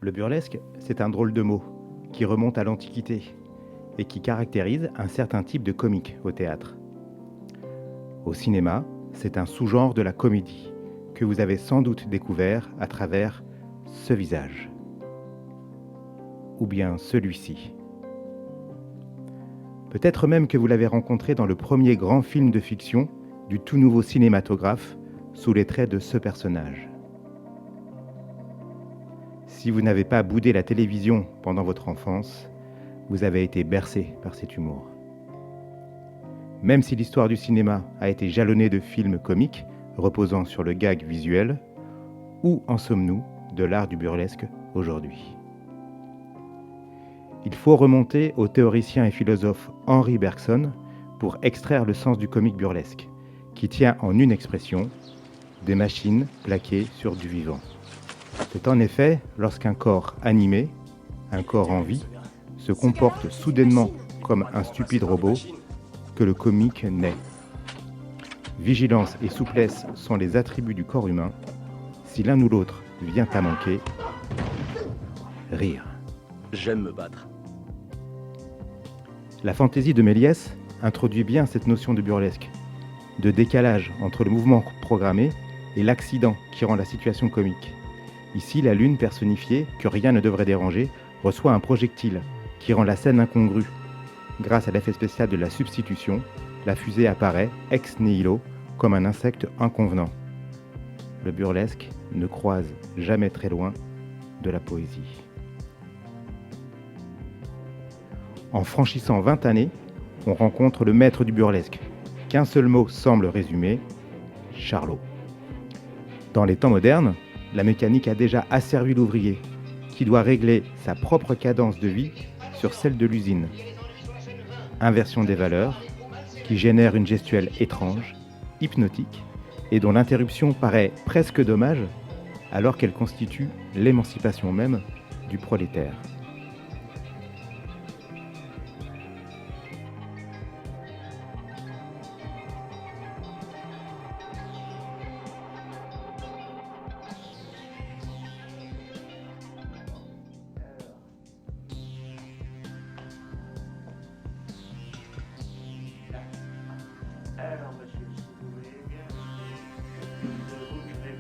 Le burlesque, c'est un drôle de mot qui remonte à l'Antiquité et qui caractérise un certain type de comique au théâtre. Au cinéma, c'est un sous-genre de la comédie que vous avez sans doute découvert à travers ce visage. Ou bien celui-ci. Peut-être même que vous l'avez rencontré dans le premier grand film de fiction du tout nouveau cinématographe sous les traits de ce personnage. Si vous n'avez pas boudé la télévision pendant votre enfance, vous avez été bercé par cet humour. Même si l'histoire du cinéma a été jalonnée de films comiques reposant sur le gag visuel, où en sommes-nous de l'art du burlesque aujourd'hui ? Il faut remonter au théoricien et philosophe Henri Bergson pour extraire le sens du comique burlesque, qui tient en une expression, des machines plaquées sur du vivant. C'est en effet lorsqu'un corps animé, un corps en vie, se comporte soudainement comme un stupide robot que le comique naît. Vigilance et souplesse sont les attributs du corps humain. Si l'un ou l'autre vient à manquer, rire. J'aime me battre. La fantaisie de Méliès introduit bien cette notion de burlesque, de décalage entre le mouvement programmé et l'accident qui rend la situation comique. Ici, la lune personnifiée, que rien ne devrait déranger, reçoit un projectile qui rend la scène incongrue. Grâce à l'effet spécial de la substitution, la fusée apparaît ex nihilo comme un insecte inconvenant. Le burlesque ne croise jamais très loin de la poésie. En franchissant 20 années, on rencontre le maître du burlesque, qu'un seul mot semble résumer, Charlot. Dans les temps modernes, la mécanique a déjà asservi l'ouvrier, qui doit régler sa propre cadence de vie sur celle de l'usine. Inversion des valeurs, qui génère une gestuelle étrange, hypnotique, et dont l'interruption paraît presque dommage, alors qu'elle constitue l'émancipation même du prolétaire.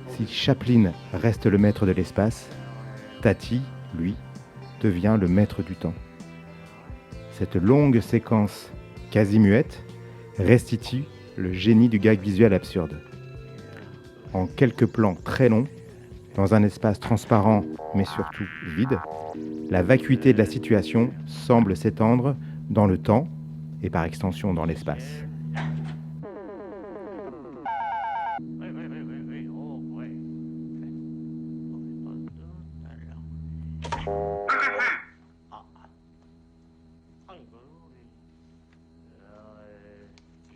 Si Chaplin reste le maître de l'espace, Tati, lui, devient le maître du temps. Cette longue séquence quasi muette restitue le génie du gag visuel absurde. En quelques plans très longs, dans un espace transparent mais surtout vide, la vacuité de la situation semble s'étendre dans le temps et par extension dans l'espace.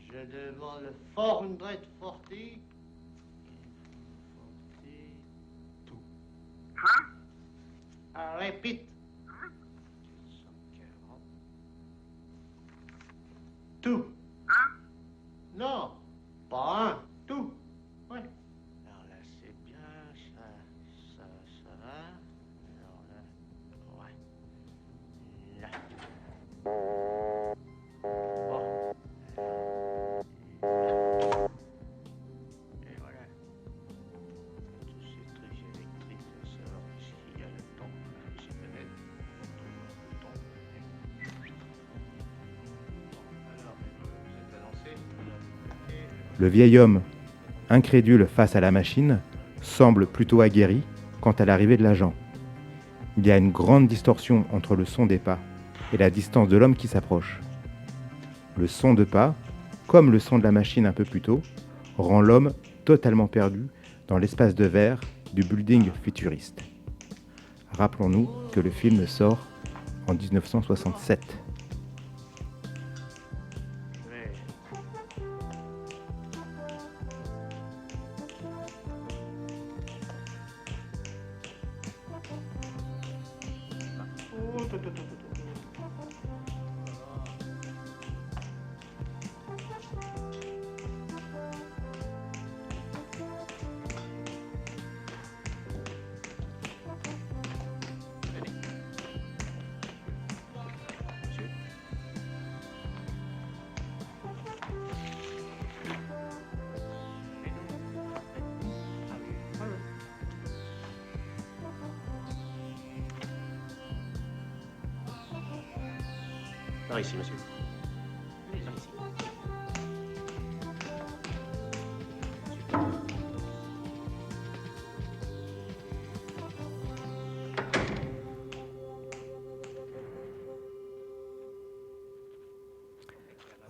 Je demande le Fordret Forti. Tout. Hein? Répète. 140. Tout. Hein? Non, pas un. Tout. Ouais. Alors là, c'est bien. Ça va. Alors là, ouais. Là. Bon. Et voilà. Tous ces trucs électriques, à savoir s'il y a le temps, ces planètes, le temps. Alors, vous êtes annoncé. Le vieil homme, incrédule face à la machine, semble plutôt aguerri quant à l'arrivée de l'agent. Il y a une grande distorsion entre le son des pas et la distance de l'homme qui s'approche. Le son de pas, comme le son de la machine un peu plus tôt, rend l'homme totalement perdu dans l'espace de verre du building futuriste. Rappelons-nous que le film sort en 1967. Ouais. Oh, tout. Par ici, monsieur. Par ici.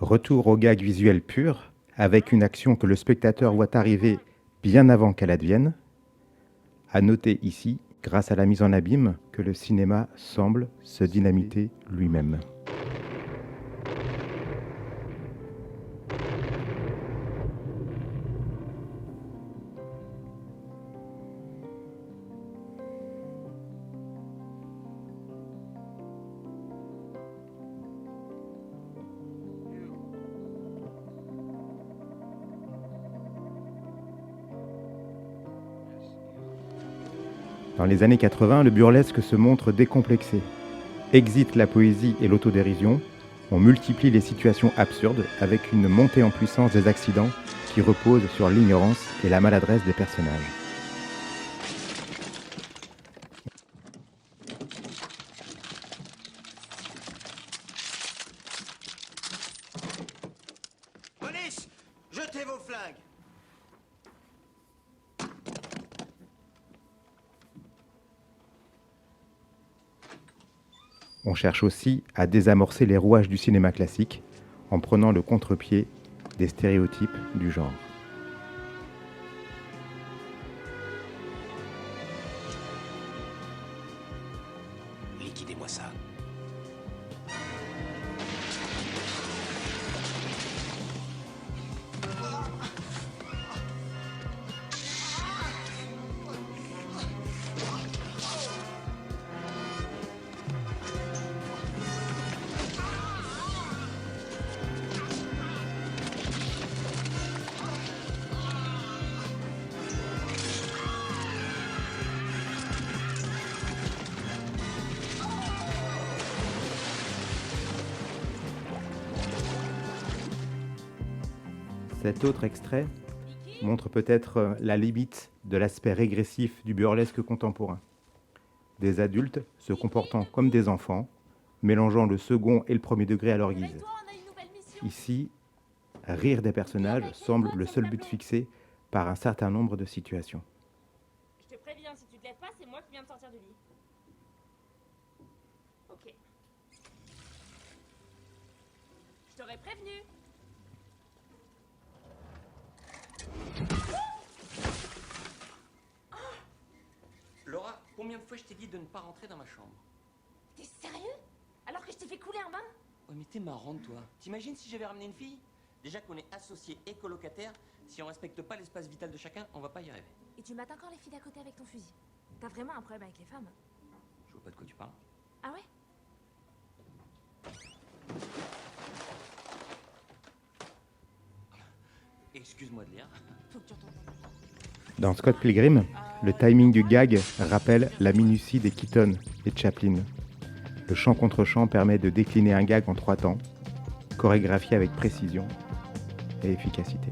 Retour au gag visuel pur, avec une action que le spectateur voit arriver bien avant qu'elle advienne. À noter ici, grâce à la mise en abîme, que le cinéma semble se dynamiter lui-même. Dans les années 80, le burlesque se montre décomplexé. Exit la poésie et l'autodérision, on multiplie les situations absurdes avec une montée en puissance des accidents qui reposent sur l'ignorance et la maladresse des personnages. Police, jetez vos flingues. On cherche aussi à désamorcer les rouages du cinéma classique en prenant le contre-pied des stéréotypes du genre. Liquidez-moi ça. Cet autre extrait montre peut-être la limite de l'aspect régressif du burlesque contemporain. Des adultes se comportant comme des enfants, mélangeant le second et le premier degré à leur guise. Ici, rire des personnages semble le seul but fixé par un certain nombre de situations. Je te préviens, si tu te lèves pas, c'est moi qui viens de sortir du lit. Ok. Je t'aurais prévenu. Laura, combien de fois je t'ai dit de ne pas rentrer dans ma chambre? T'es sérieux? Alors que je t'ai fait couler un bain? Ouais, mais t'es marrante, toi. T'imagines si j'avais ramené une fille? Déjà qu'on est associés et colocataires, si on respecte pas l'espace vital de chacun, on va pas y arriver. Et tu mates encore les filles d'à côté avec ton fusil. T'as vraiment un problème avec les femmes? Je vois pas de quoi tu parles. Ah ouais? Excuse-moi de lire. Faut que tu retournes. Dans Scott Pilgrim, le timing du gag rappelle la minutie des Keaton et Chaplin. Le chant contre chant permet de décliner un gag en 3 temps, chorégraphié avec précision et efficacité.